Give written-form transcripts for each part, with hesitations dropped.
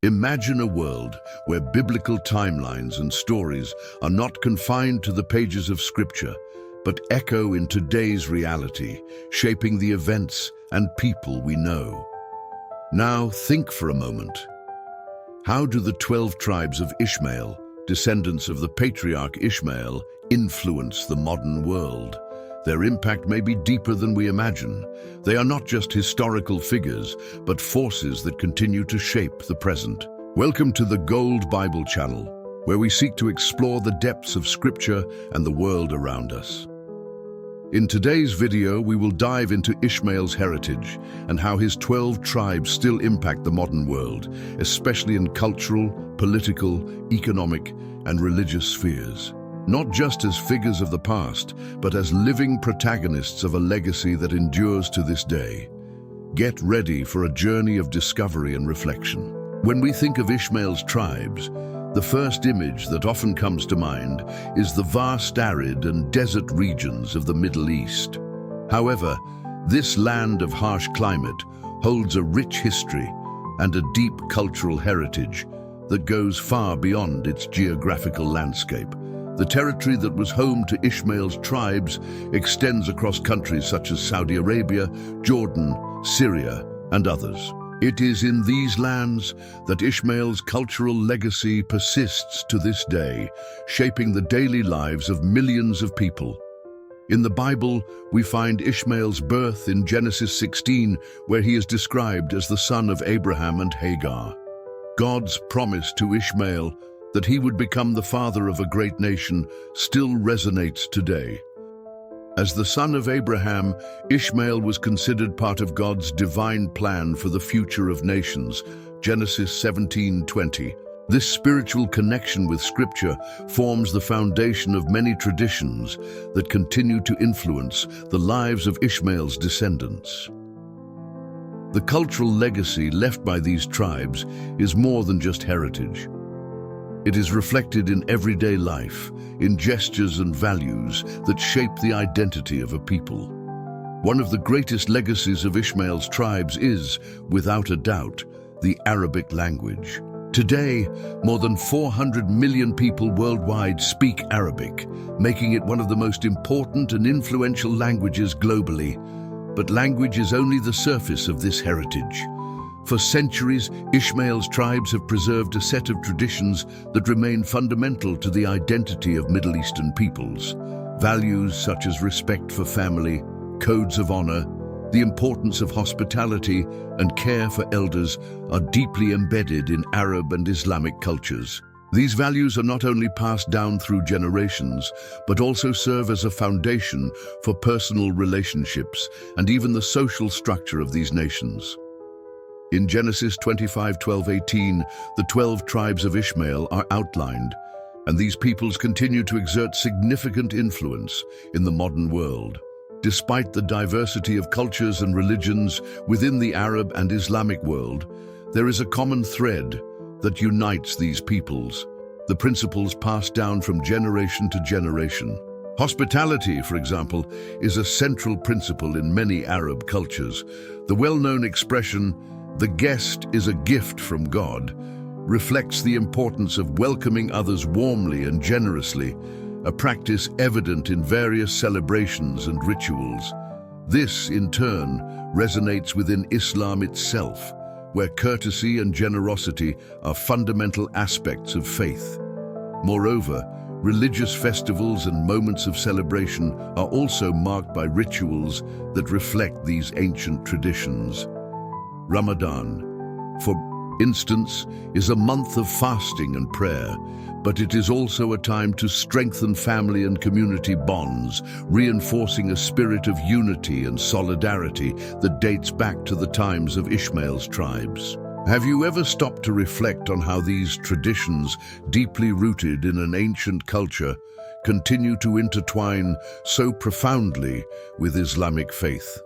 Imagine a world where biblical timelines and stories are not confined to the pages of Scripture, but echo in today's reality, shaping the events and people we know. Now think for a moment. How do the 12 tribes of Ishmael, descendants of the patriarch Ishmael, influence the modern world? Their impact may be deeper than we imagine. They are not just historical figures, but forces that continue to shape the present. Welcome to the Gold Bible Channel, where we seek to explore the depths of Scripture and the world around us. In today's video, we will dive into Ishmael's heritage and how his 12 tribes still impact the modern world, especially in cultural, political, economic, and religious spheres. Not just as figures of the past, but as living protagonists of a legacy that endures to this day. Get ready for a journey of discovery and reflection. When we think of Ishmael's tribes, the first image that often comes to mind is the vast arid and desert regions of the Middle East. However, this land of harsh climate holds a rich history and a deep cultural heritage that goes far beyond its geographical landscape. The territory that was home to Ishmael's tribes extends across countries such as Saudi Arabia, Jordan, Syria, and others. It is in these lands that Ishmael's cultural legacy persists to this day, shaping the daily lives of millions of people. In the Bible, we find Ishmael's birth in Genesis 16, where he is described as the son of Abraham and Hagar. God's promise to Ishmael that he would become the father of a great nation still resonates today. As the son of Abraham, Ishmael was considered part of God's divine plan for the future of nations, Genesis 17:20. This spiritual connection with Scripture forms the foundation of many traditions that continue to influence the lives of Ishmael's descendants. The cultural legacy left by these tribes is more than just heritage. It is reflected in everyday life, in gestures and values that shape the identity of a people. One of the greatest legacies of Ishmael's tribes is, without a doubt, the Arabic language. Today, more than 400 million people worldwide speak Arabic, making it one of the most important and influential languages globally. But language is only the surface of this heritage. For centuries, Ishmael's tribes have preserved a set of traditions that remain fundamental to the identity of Middle Eastern peoples. Values such as respect for family, codes of honor, the importance of hospitality, and care for elders are deeply embedded in Arab and Islamic cultures. These values are not only passed down through generations, but also serve as a foundation for personal relationships and even the social structure of these nations. In Genesis 25:12-18, the 12 tribes of Ishmael are outlined, and these peoples continue to exert significant influence in the modern world. Despite the diversity of cultures and religions within the Arab and Islamic world, there is a common thread that unites these peoples, the principles passed down from generation to generation. Hospitality, for example, is a central principle in many Arab cultures. The well-known expression, "The guest is a gift from God," reflects the importance of welcoming others warmly and generously, a practice evident in various celebrations and rituals. This, in turn, resonates within Islam itself, where courtesy and generosity are fundamental aspects of faith. Moreover, religious festivals and moments of celebration are also marked by rituals that reflect these ancient traditions. Ramadan, for instance, is a month of fasting and prayer, but it is also a time to strengthen family and community bonds, reinforcing a spirit of unity and solidarity that dates back to the times of Ishmael's tribes. Have you ever stopped to reflect on how these traditions, deeply rooted in an ancient culture, continue to intertwine so profoundly with Islamic faith?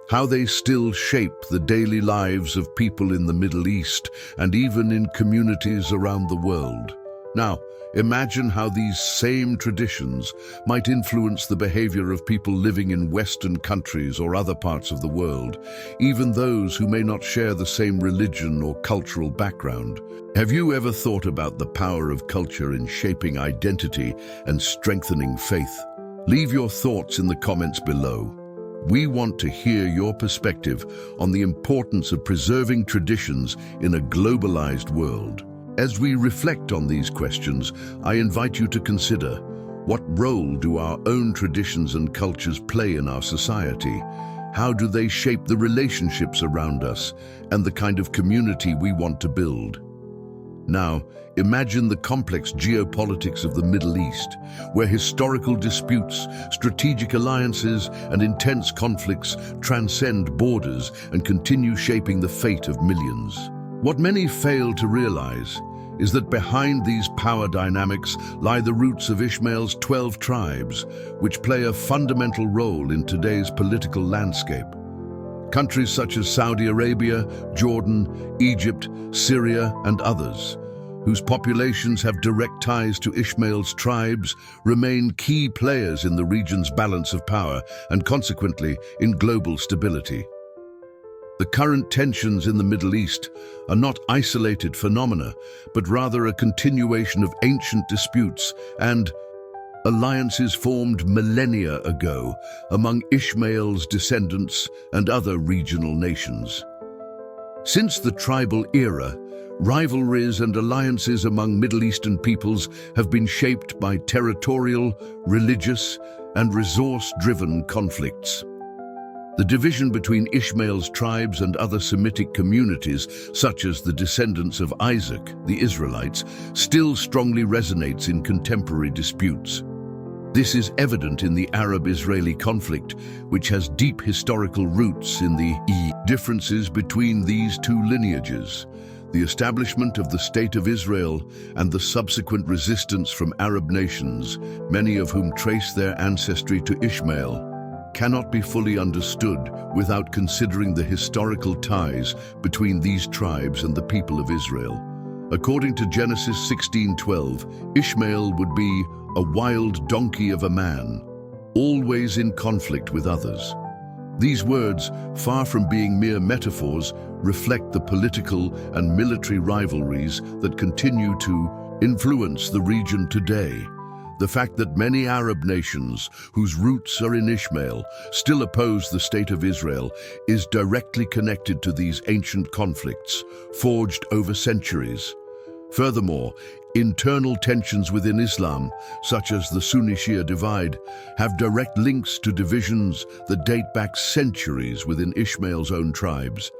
How they still shape the daily lives of people in the Middle East and even in communities around the world. Now, Imagine how these same traditions might influence the behavior of people living in Western countries or other parts of the world, even those who may not share the same religion or cultural background. Have you ever thought about the power of culture in shaping identity and strengthening faith? Leave your thoughts in the comments below. We want to hear your perspective on the importance of preserving traditions in a globalized world. As we reflect on these questions, I invite you to consider, what role do our own traditions and cultures play in our society? How do they shape the relationships around us and the kind of community we want to build? Now, imagine the complex geopolitics of the Middle East, where historical disputes, strategic alliances, and intense conflicts transcend borders and continue shaping the fate of millions. What many fail to realize is that behind these power dynamics lie the roots of Ishmael's 12 tribes, which play a fundamental role in today's political landscape. Countries such as Saudi Arabia, Jordan, Egypt, Syria, and others, whose populations have direct ties to Ishmael's tribes, remain key players in the region's balance of power and consequently in global stability. The current tensions in the Middle East are not isolated phenomena, but rather a continuation of ancient disputes and alliances formed millennia ago among Ishmael's descendants and other regional nations. Since the tribal era, rivalries and alliances among Middle Eastern peoples have been shaped by territorial, religious, and resource-driven conflicts. The division between Ishmael's tribes and other Semitic communities, such as the descendants of Isaac, the Israelites, still strongly resonates in contemporary disputes. This is evident in the Arab-Israeli conflict, which has deep historical roots in the differences between these two lineages. The establishment of the State of Israel and the subsequent resistance from Arab nations, many of whom trace their ancestry to Ishmael, cannot be fully understood without considering the historical ties between these tribes and the people of Israel. According to Genesis 16:12, Ishmael would be a wild donkey of a man, always in conflict with others. These words, far from being mere metaphors, reflect the political and military rivalries that continue to influence the region today. The fact that many Arab nations, whose roots are in Ishmael, still oppose the State of Israel is directly connected to these ancient conflicts, forged over centuries. Furthermore, internal tensions within Islam, such as the Sunni-Shia divide, have direct links to divisions that date back centuries within Ishmael's own tribes.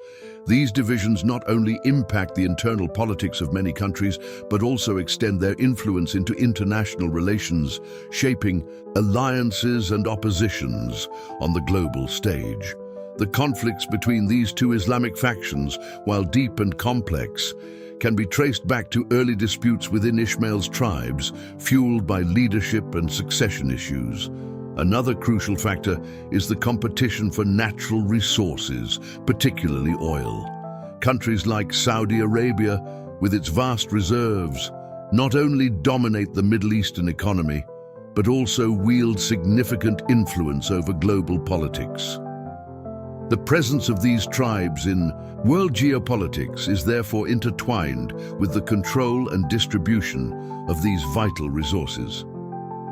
These divisions not only impact the internal politics of many countries, but also extend their influence into international relations, shaping alliances and oppositions on the global stage. The conflicts between these two Islamic factions, while deep and complex, can be traced back to early disputes within Ishmael's tribes, fueled by leadership and succession issues. Another crucial factor is the competition for natural resources, particularly oil. Countries like Saudi Arabia, with its vast reserves, not only dominate the Middle Eastern economy, but also wield significant influence over global politics. The presence of these tribes in world geopolitics is therefore intertwined with the control and distribution of these vital resources.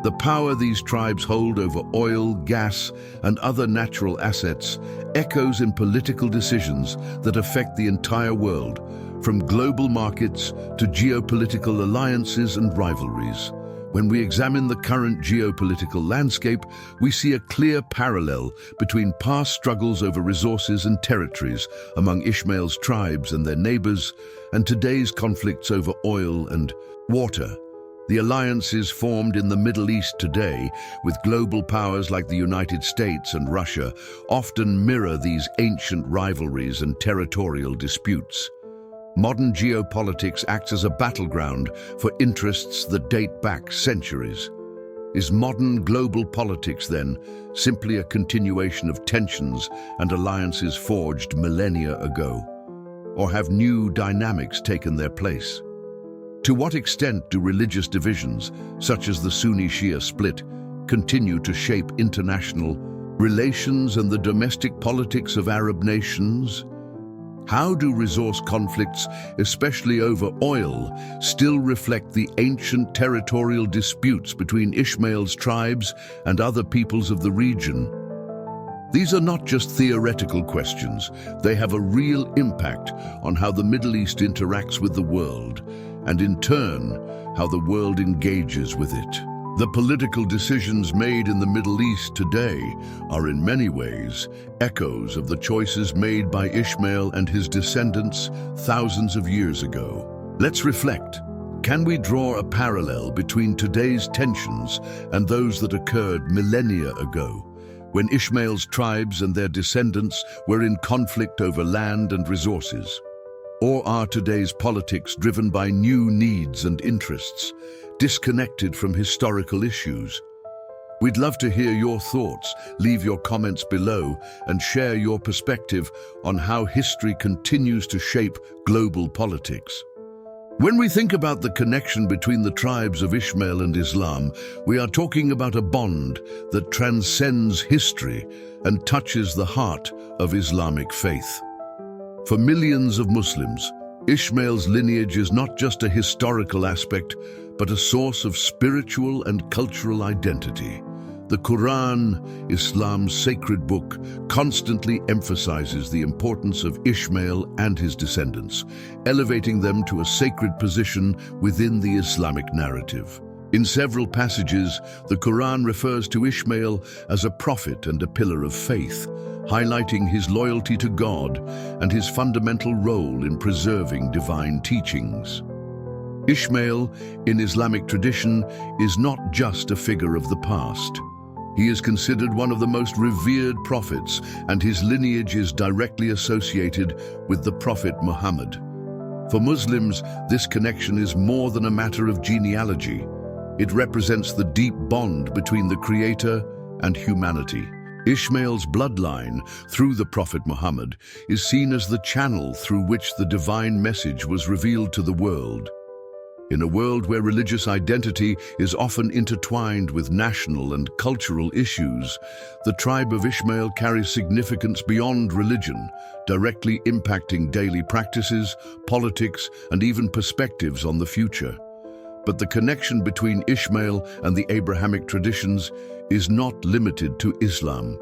The power these tribes hold over oil, gas, and other natural assets echoes in political decisions that affect the entire world, from global markets to geopolitical alliances and rivalries. When we examine the current geopolitical landscape, we see a clear parallel between past struggles over resources and territories among Ishmael's tribes and their neighbors, and today's conflicts over oil and water. The alliances formed in the Middle East today, with global powers like the United States and Russia, often mirror these ancient rivalries and territorial disputes. Modern geopolitics acts as a battleground for interests that date back centuries. Is modern global politics, then, simply a continuation of tensions and alliances forged millennia ago? Or have new dynamics taken their place? To what extent do religious divisions, such as the Sunni-Shia split, continue to shape international relations and the domestic politics of Arab nations? How do resource conflicts, especially over oil, still reflect the ancient territorial disputes between Ishmael's tribes and other peoples of the region? These are not just theoretical questions. They have a real impact on how the Middle East interacts with the world, and in turn, how the world engages with it. The political decisions made in the Middle East today are in many ways echoes of the choices made by Ishmael and his descendants thousands of years ago. Let's reflect. Can we draw a parallel between today's tensions and those that occurred millennia ago, when Ishmael's tribes and their descendants were in conflict over land and resources? Or are today's politics driven by new needs and interests, disconnected from historical issues? We'd love to hear your thoughts. Leave your comments below and share your perspective on how history continues to shape global politics. When we think about the connection between the tribes of Ishmael and Islam, we are talking about a bond that transcends history and touches the heart of Islamic faith. For millions of Muslims, Ishmael's lineage is not just a historical aspect, but a source of spiritual and cultural identity. The Quran, Islam's sacred book, constantly emphasizes the importance of Ishmael and his descendants, elevating them to a sacred position within the Islamic narrative. In several passages, the Quran refers to Ishmael as a prophet and a pillar of faith, highlighting his loyalty to God and his fundamental role in preserving divine teachings. Ishmael, in Islamic tradition, is not just a figure of the past. He is considered one of the most revered prophets, and his lineage is directly associated with the Prophet Muhammad. For Muslims, this connection is more than a matter of genealogy. It represents the deep bond between the Creator and humanity. Ishmael's bloodline, through the Prophet Muhammad, is seen as the channel through which the divine message was revealed to the world. In a world where religious identity is often intertwined with national and cultural issues, the tribe of Ishmael carries significance beyond religion, directly impacting daily practices, politics, and even perspectives on the future. But the connection between Ishmael and the Abrahamic traditions is not limited to Islam.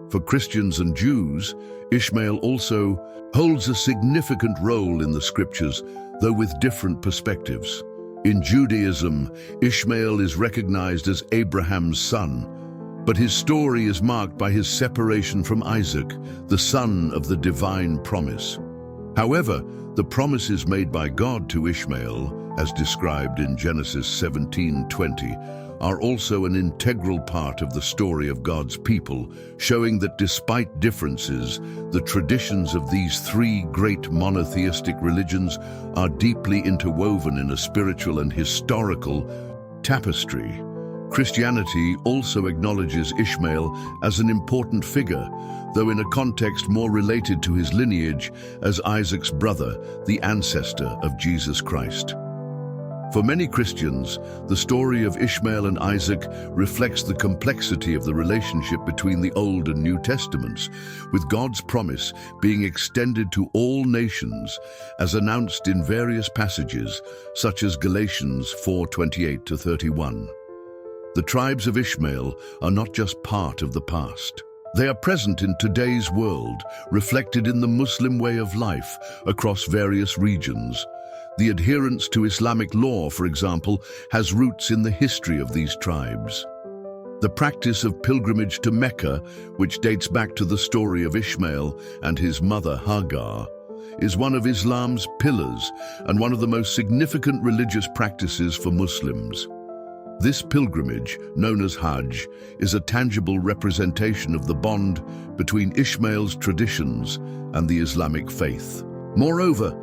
For Christians and Jews, Ishmael also holds a significant role in the scriptures, though with different perspectives. In Judaism, Ishmael is recognized as Abraham's son, but his story is marked by his separation from Isaac, the son of the divine promise. However, the promises made by God to Ishmael, as described in Genesis 17:20, are also an integral part of the story of God's people, showing that despite differences, the traditions of these three great monotheistic religions are deeply interwoven in a spiritual and historical tapestry. Christianity also acknowledges Ishmael as an important figure, though in a context more related to his lineage as Isaac's brother, the ancestor of Jesus Christ. For many Christians, the story of Ishmael and Isaac reflects the complexity of the relationship between the Old and New Testaments, with God's promise being extended to all nations, as announced in various passages, such as Galatians 4:28-31. The tribes of Ishmael are not just part of the past. They are present in today's world, reflected in the Muslim way of life across various regions. The adherence to Islamic law, for example, has roots in the history of these tribes. The practice of pilgrimage to Mecca, which dates back to the story of Ishmael and his mother Hagar, is one of Islam's pillars and one of the most significant religious practices for Muslims. This pilgrimage, known as Hajj, is a tangible representation of the bond between Ishmael's traditions and the Islamic faith. Moreover,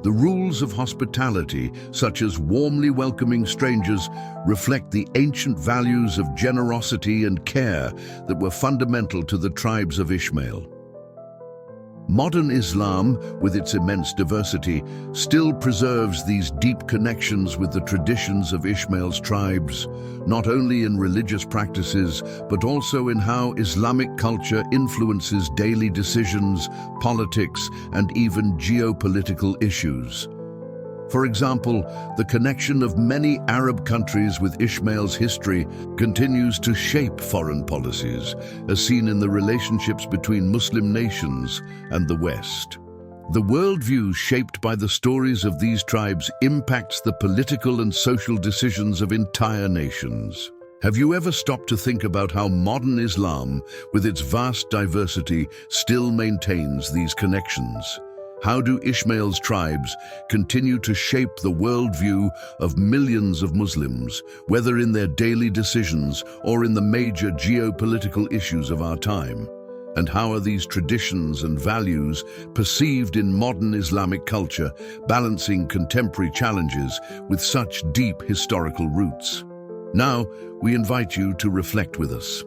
the rules of hospitality, such as warmly welcoming strangers, reflect the ancient values of generosity and care that were fundamental to the tribes of Ishmael. Modern Islam, with its immense diversity, still preserves these deep connections with the traditions of Ishmael's tribes, not only in religious practices, but also in how Islamic culture influences daily decisions, politics, and even geopolitical issues. For example, the connection of many Arab countries with Ishmael's history continues to shape foreign policies, as seen in the relationships between Muslim nations and the West. The worldview shaped by the stories of these tribes impacts the political and social decisions of entire nations. Have you ever stopped to think about how modern Islam, with its vast diversity, still maintains these connections? How do Ishmael's tribes continue to shape the worldview of millions of Muslims, whether in their daily decisions or in the major geopolitical issues of our time? And how are these traditions and values perceived in modern Islamic culture, balancing contemporary challenges with such deep historical roots? Now, we invite you to reflect with us.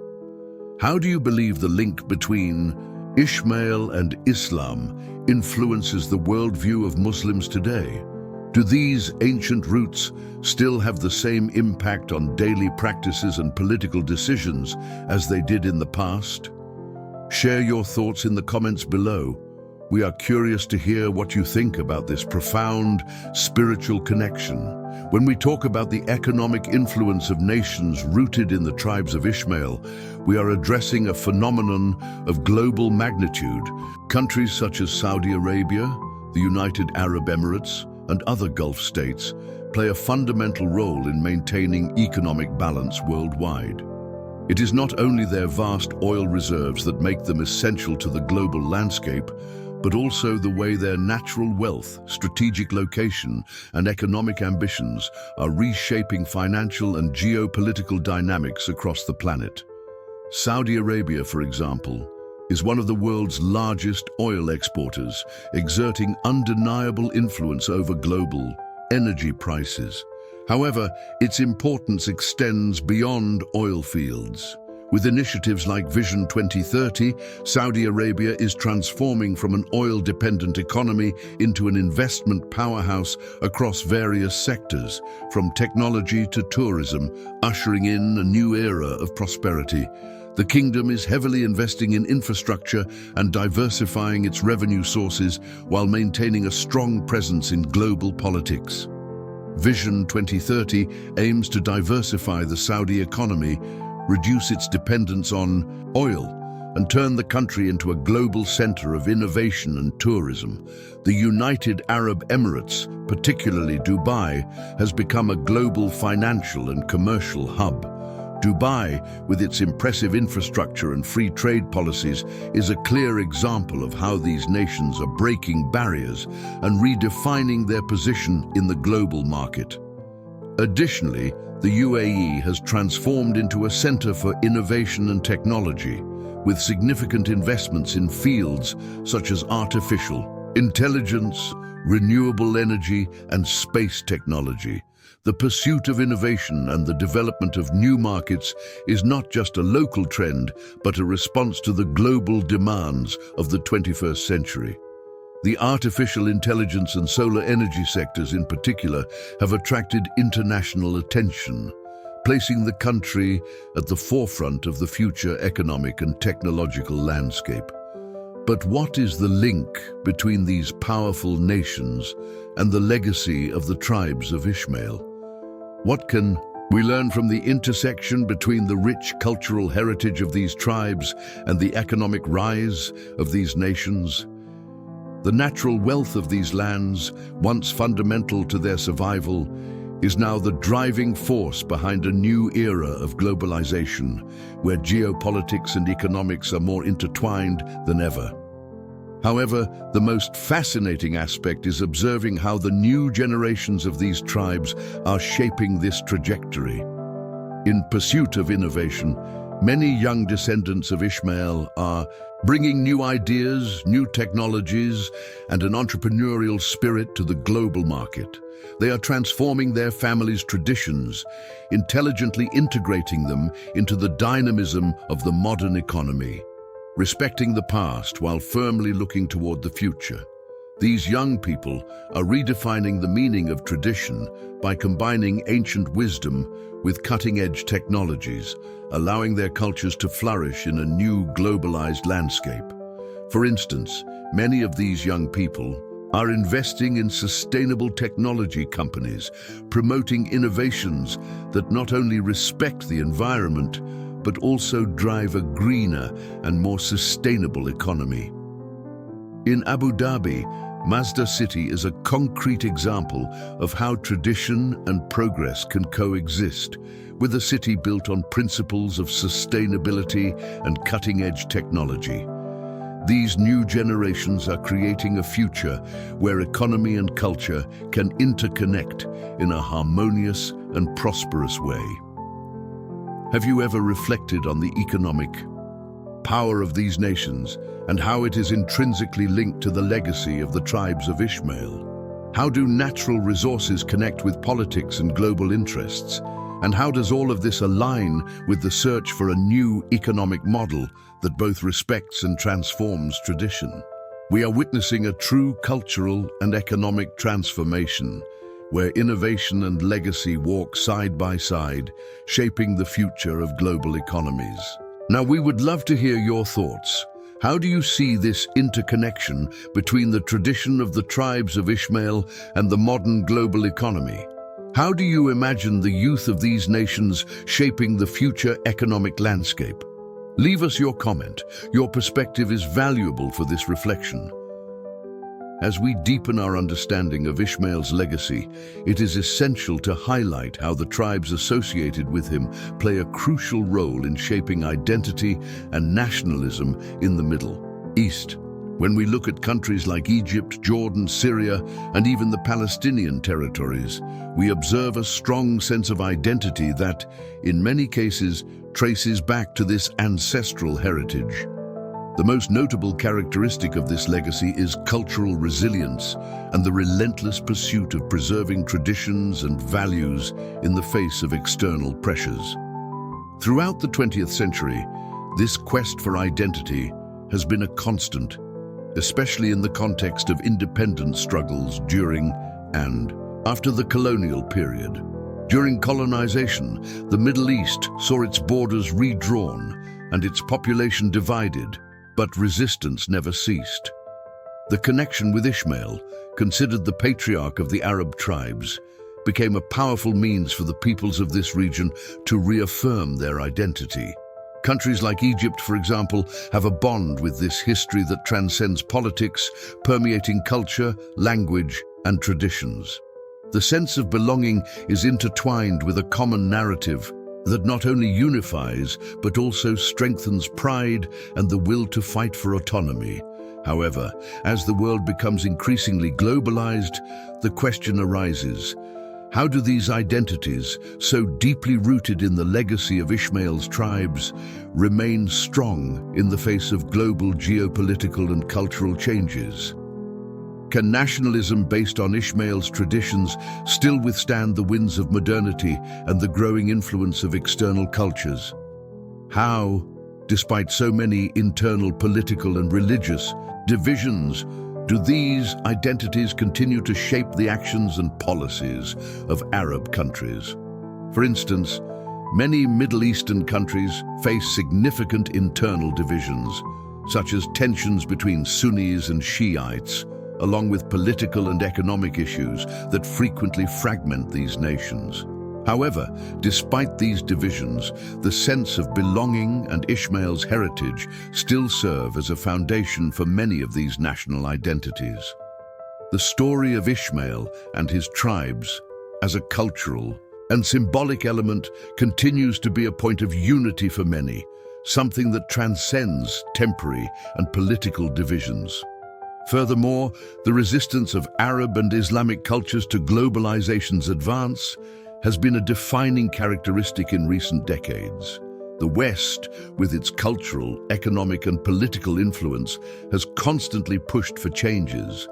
How do you believe the link between Ishmael and Islam influences the worldview of Muslims today? Do these ancient roots still have the same impact on daily practices and political decisions as they did in the past? Share your thoughts in the comments below. We are curious to hear what you think about this profound spiritual connection. When we talk about the economic influence of nations rooted in the tribes of Ishmael, we are addressing a phenomenon of global magnitude. Countries such as Saudi Arabia, the United Arab Emirates, and other Gulf states play a fundamental role in maintaining economic balance worldwide. It is not only their vast oil reserves that make them essential to the global landscape, but also the way their natural wealth, strategic location, and economic ambitions are reshaping financial and geopolitical dynamics across the planet. Saudi Arabia, for example, is one of the world's largest oil exporters, exerting undeniable influence over global energy prices. However, its importance extends beyond oil fields. With initiatives like Vision 2030, Saudi Arabia is transforming from an oil-dependent economy into an investment powerhouse across various sectors, from technology to tourism, ushering in a new era of prosperity. The kingdom is heavily investing in infrastructure and diversifying its revenue sources while maintaining a strong presence in global politics. Vision 2030 aims to diversify the Saudi economy, reduce its dependence on oil, and turn the country into a global center of innovation and tourism. The United Arab Emirates, particularly Dubai, has become a global financial and commercial hub. Dubai, with its impressive infrastructure and free trade policies, is a clear example of how these nations are breaking barriers and redefining their position in the global market. Additionally, the UAE has transformed into a center for innovation and technology, with significant investments in fields such as artificial intelligence, renewable energy, and space technology. The pursuit of innovation and the development of new markets is not just a local trend, but a response to the global demands of the 21st century. The artificial intelligence and solar energy sectors in particular have attracted international attention, placing the country at the forefront of the future economic and technological landscape. But what is the link between these powerful nations and the legacy of the tribes of Ishmael? What can we learn from the intersection between the rich cultural heritage of these tribes and the economic rise of these nations? The natural wealth of these lands, once fundamental to their survival, is now the driving force behind a new era of globalization, where geopolitics and economics are more intertwined than ever. However, the most fascinating aspect is observing how the new generations of these tribes are shaping this trajectory. In pursuit of innovation, many young descendants of Ishmael are bringing new ideas, new technologies, and an entrepreneurial spirit to the global market. They are transforming their families' traditions, intelligently integrating them into the dynamism of the modern economy. respecting the past while firmly looking toward the future. These young people are redefining the meaning of tradition by combining ancient wisdom with cutting-edge technologies, allowing their cultures to flourish in a new globalized landscape. For instance, many of these young people are investing in sustainable technology companies, promoting innovations that not only respect the environment, but also drive a greener and more sustainable economy. In Abu Dhabi, Mazda City is a concrete example of how tradition and progress can coexist, with a city built on principles of sustainability and cutting-edge technology. These new generations are creating a future where economy and culture can interconnect in a harmonious and prosperous way. Have you ever reflected on the economic power of these nations and how it is intrinsically linked to the legacy of the tribes of Ishmael? How do natural resources connect with politics and global interests? And how does all of this align with the search for a new economic model that both respects and transforms tradition? We are witnessing a true cultural and economic transformation, where innovation and legacy walk side by side, shaping the future of global economies. Now, we would love to hear your thoughts. How do you see this interconnection between the tradition of the tribes of Ishmael and the modern global economy? How do you imagine the youth of these nations shaping the future economic landscape? Leave us your comment. Your perspective is valuable for this reflection. As we deepen our understanding of Ishmael's legacy, it is essential to highlight how the tribes associated with him play a crucial role in shaping identity and nationalism in the Middle East. When we look at countries like Egypt, Jordan, Syria, and even the Palestinian territories, we observe a strong sense of identity that, in many cases, traces back to this ancestral heritage. The most notable characteristic of this legacy is cultural resilience and the relentless pursuit of preserving traditions and values in the face of external pressures. Throughout the 20th century, this quest for identity has been a constant, especially in the context of independence struggles during and after the colonial period. During colonization, the Middle East saw its borders redrawn and its population divided, but resistance never ceased. The connection with Ishmael, considered the patriarch of the Arab tribes, became a powerful means for the peoples of this region to reaffirm their identity. Countries like Egypt, for example, have a bond with this history that transcends politics, permeating culture, language, and traditions. The sense of belonging is intertwined with a common narrative that not only unifies, but also strengthens pride and the will to fight for autonomy. However, as the world becomes increasingly globalized, the question arises: how do these identities, so deeply rooted in the legacy of Ishmael's tribes, remain strong in the face of global geopolitical and cultural changes? Can nationalism based on Ishmael's traditions still withstand the winds of modernity and the growing influence of external cultures? How, despite so many internal political and religious divisions, do these identities continue to shape the actions and policies of Arab countries? For instance, many Middle Eastern countries face significant internal divisions, such as tensions between Sunnis and Shiites, along with political and economic issues that frequently fragment these nations. However, despite these divisions, the sense of belonging and Ishmael's heritage still serve as a foundation for many of these national identities. The story of Ishmael and his tribes as a cultural and symbolic element continues to be a point of unity for many, something that transcends temporary and political divisions. Furthermore, the resistance of Arab and Islamic cultures to globalization's advance has been a defining characteristic in recent decades. The West, with its cultural, economic, and political influence, has constantly pushed for changes.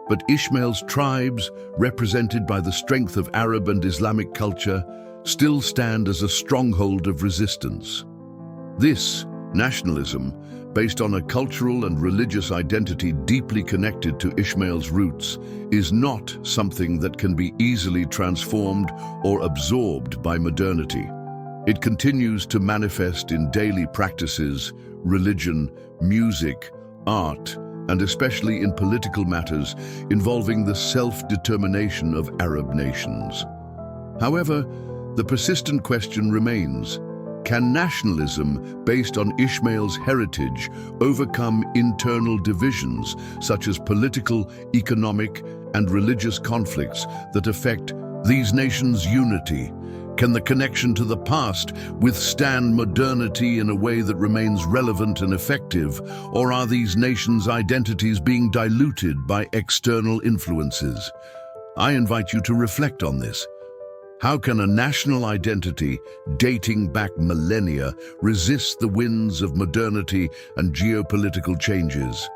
But Ishmael's tribes, represented by the strength of Arab and Islamic culture, still stand as a stronghold of resistance. This nationalism, based on a cultural and religious identity deeply connected to Ishmael's roots, is not something that can be easily transformed or absorbed by modernity. It continues to manifest in daily practices, religion, music, art, and especially in political matters involving the self-determination of Arab nations. However, the persistent question remains: can nationalism based on Ishmael's heritage overcome internal divisions such as political, economic, and religious conflicts that affect these nations' unity? Can the connection to the past withstand modernity in a way that remains relevant and effective, or are these nations' identities being diluted by external influences? I invite you to reflect on this. How can a national identity dating back millennia resist the winds of modernity and geopolitical changes?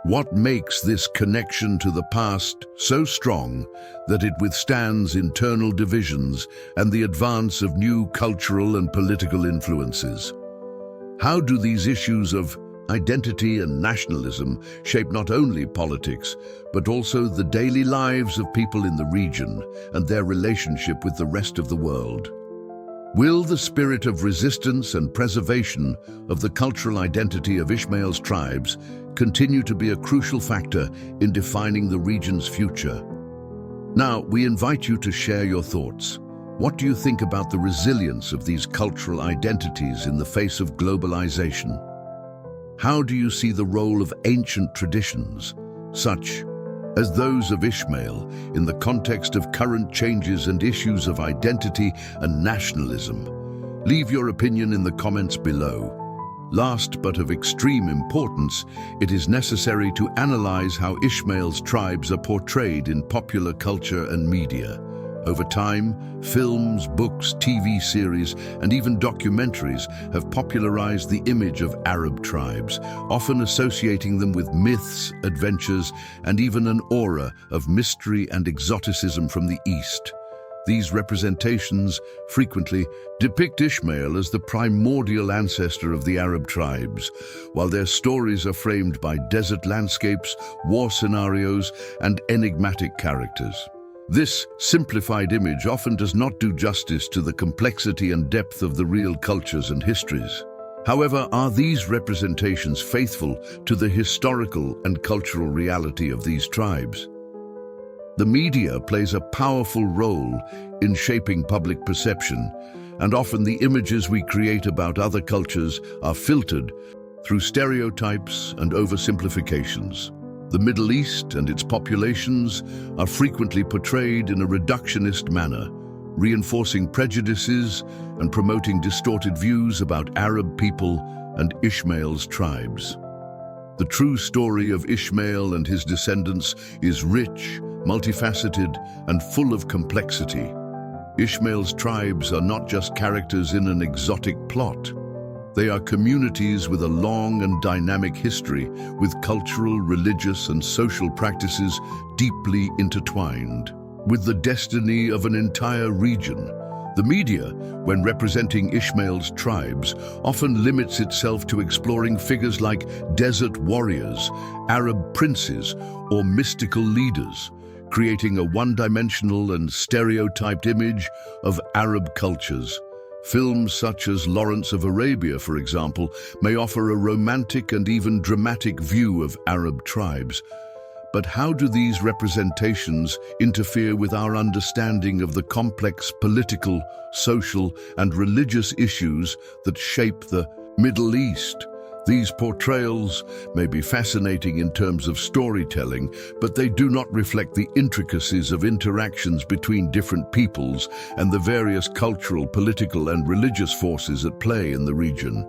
What makes this connection to the past so strong that it withstands internal divisions and the advance of new cultural and political influences? How do these issues of identity and nationalism shape not only politics, but also the daily lives of people in the region and their relationship with the rest of the world? Will the spirit of resistance and preservation of the cultural identity of Ishmael's tribes continue to be a crucial factor in defining the region's future? Now, we invite you to share your thoughts. What do you think about the resilience of these cultural identities in the face of globalization? How do you see the role of ancient traditions, such as those of Ishmael, in the context of current changes and issues of identity and nationalism? Leave your opinion in the comments below. Last but of extreme importance, it is necessary to analyze how Ishmael's tribes are portrayed in popular culture and media. Over time, films, books, TV series, and even documentaries have popularized the image of Arab tribes, often associating them with myths, adventures, and even an aura of mystery and exoticism from the East. These representations frequently depict Ishmael as the primordial ancestor of the Arab tribes, while their stories are framed by desert landscapes, war scenarios, and enigmatic characters. This simplified image often does not do justice to the complexity and depth of the real cultures and histories. However, are these representations faithful to the historical and cultural reality of these tribes? The media plays a powerful role in shaping public perception, and often the images we create about other cultures are filtered through stereotypes and oversimplifications. The Middle East and its populations are frequently portrayed in a reductionist manner, reinforcing prejudices and promoting distorted views about Arab people and Ishmael's tribes. The true story of Ishmael and his descendants is rich, multifaceted, and full of complexity. Ishmael's tribes are not just characters in an exotic plot. They are communities with a long and dynamic history, with cultural, religious, and social practices deeply intertwined with the destiny of an entire region. The media, when representing Ishmael's tribes, often limits itself to exploring figures like desert warriors, Arab princes, or mystical leaders, creating a one-dimensional and stereotyped image of Arab cultures. Films such as Lawrence of Arabia, for example, may offer a romantic and even dramatic view of Arab tribes. But how do these representations interfere with our understanding of the complex political, social, and religious issues that shape the Middle East? These portrayals may be fascinating in terms of storytelling, but they do not reflect the intricacies of interactions between different peoples and the various cultural, political, and religious forces at play in the region.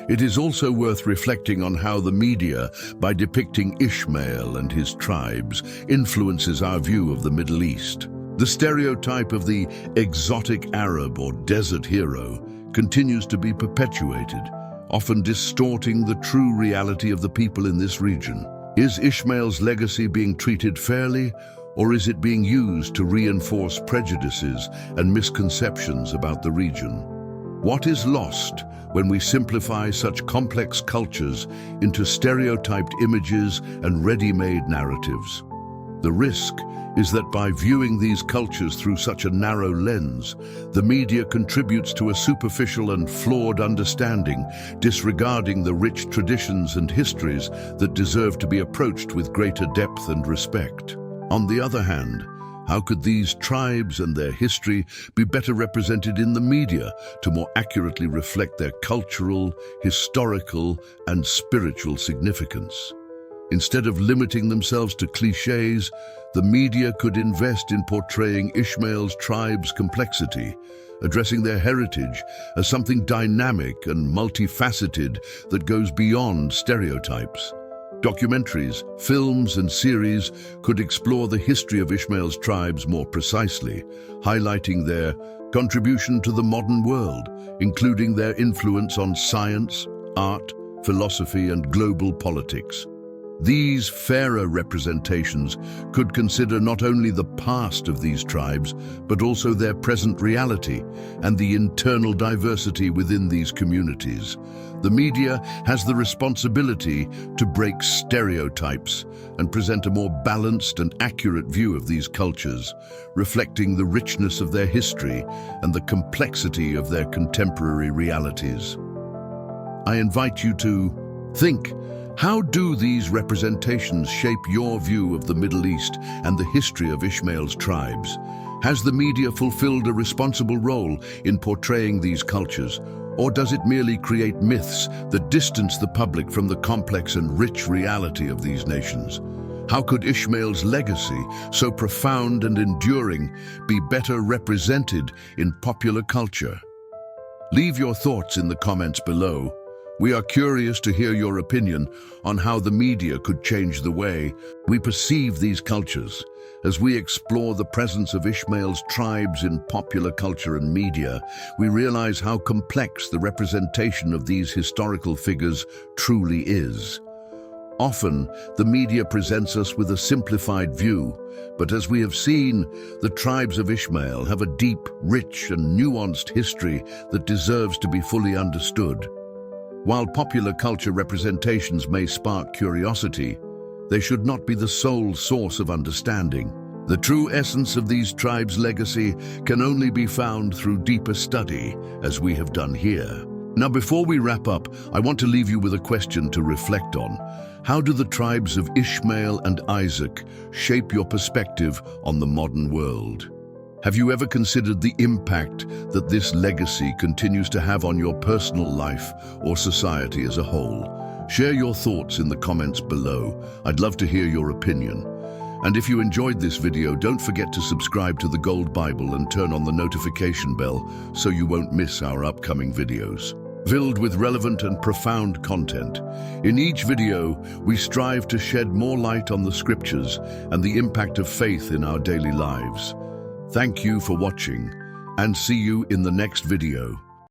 It is also worth reflecting on how the media, by depicting Ishmael and his tribes, influences our view of the Middle East. The stereotype of the exotic Arab or desert hero continues to be perpetuated, often distorting the true reality of the people in this region. Is Ishmael's legacy being treated fairly, or is it being used to reinforce prejudices and misconceptions about the region? What is lost when we simplify such complex cultures into stereotyped images and ready-made narratives? The risk is that by viewing these cultures through such a narrow lens, the media contributes to a superficial and flawed understanding, disregarding the rich traditions and histories that deserve to be approached with greater depth and respect. On the other hand, how could these tribes and their history be better represented in the media to more accurately reflect their cultural, historical, and spiritual significance? Instead of limiting themselves to clichés, the media could invest in portraying Ishmael's tribe's complexity, addressing their heritage as something dynamic and multifaceted that goes beyond stereotypes. Documentaries, films, and series could explore the history of Ishmael's tribes more precisely, highlighting their contribution to the modern world, including their influence on science, art, philosophy, and global politics. These fairer representations could consider not only the past of these tribes, but also their present reality and the internal diversity within these communities. The media has the responsibility to break stereotypes and present a more balanced and accurate view of these cultures, reflecting the richness of their history and the complexity of their contemporary realities. I invite you to think: how do these representations shape your view of the Middle East and the history of Ishmael's tribes? Has the media fulfilled a responsible role in portraying these cultures, or does it merely create myths that distance the public from the complex and rich reality of these nations? How could Ishmael's legacy, so profound and enduring, be better represented in popular culture? Leave your thoughts in the comments below. We are curious to hear your opinion on how the media could change the way we perceive these cultures. As we explore the presence of Ishmael's tribes in popular culture and media, we realize how complex the representation of these historical figures truly is. Often, the media presents us with a simplified view, but as we have seen, the tribes of Ishmael have a deep, rich, and nuanced history that deserves to be fully understood. While popular culture representations may spark curiosity, they should not be the sole source of understanding. The true essence of these tribes' legacy can only be found through deeper study, as we have done here. Now, before we wrap up, I want to leave you with a question to reflect on. How do the tribes of Ishmael and Isaac shape your perspective on the modern world? Have you ever considered the impact that this legacy continues to have on your personal life or society as a whole? Share your thoughts in the comments below. I'd love to hear your opinion. And if you enjoyed this video, don't forget to subscribe to the Gold Bible and turn on the notification bell so you won't miss our upcoming videos. Filled with relevant and profound content. In each video, we strive to shed more light on the scriptures and the impact of faith in our daily lives. Thank you for watching, and see you in the next video.